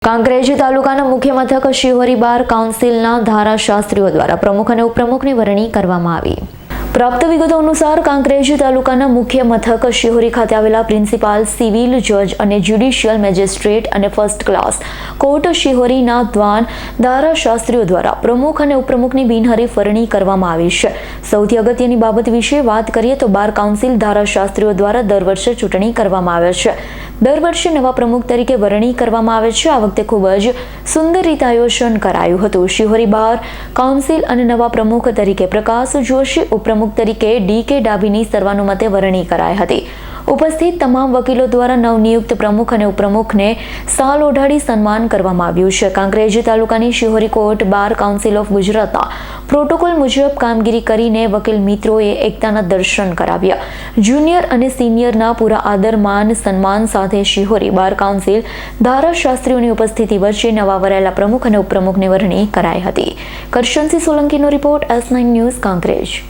કાંકરેજ તાલુકાના મુખ્ય મથક શિહોરી બાર કાઉન્સિલના ધારાશાસ્ત્રીઓ દ્વારા પ્રમુખ અને ઉપપ્રમુખની વરણી કરવામાં આવી. પ્રાપ્ત વિગતો અનુસાર કાંકરેજ તાલુકાના મુખ્ય મથક શિહોરી ખાતે આવેલા પ્રિન્સિપાલ સિવિલ જજ અને જ્યુડિશિયલ મેજિસ્ટ્રેટ અને ફર્સ્ટ ક્લાસ કોર્ટ શિહોરીના ધારાશાસ્ત્રીઓ દ્વારા પ્રમુખ અને ઉપપ્રમુખની બિનહરીફ વરણી કરવામાં આવી છે. સૌથી અગત્યની બાબત વિશે વાત કરીએ તો બાર કાઉન્સિલ ધારાશાસ્ત્રીઓ દ્વારા દર વર્ષે ચૂંટણી કરવામાં આવે છે. દર વર્ષે નવા પ્રમુખ તરીકે વરણી કરવામાં આવે છે. આ વખતે ખૂબ જ સુંદર રીતે આયોજન કરાયું હતું. શિહોરી બાર કાઉન્સિલ અને નવા પ્રમુખ તરીકે પ્રકાશ જોશી, ઉપપ્રમુખ તરીકે ડી.કે. ડાભીની સર્વાનુમતે વરણી કરાઈ હતી. ઉપસ્થિત તમામ વકીલો દ્વારા નવનિયુક્ત પ્રમુખ અને ઉપપ્રમુખને શાલ ઓઢાડી સન્માન કરવામાં આવ્યું છે. કાંકરેજ તાલુકાની Shihori court bar council of ગુજરાતના પ્રોટોકોલ મુજબ કામગીરી કરીને વકીલ મિત્રોએ એકતાના દર્શન કરાવ્યા. જુનિયર અને સિનિયરના પૂરા આદર માન સન્માન સાથે શિહોરી બાર કાઉન્સિલ ધારાશાસ્ત્રીઓની ઉપસ્થિતિ વચ્ચે નવા વરાયેલા પ્રમુખ અને ઉપપ્રમુખની વરણી કરાઈ હતી. કરશનસિંહ સોલંકીનો રિપોર્ટ S9 ન્યૂઝ કાંકરેજ.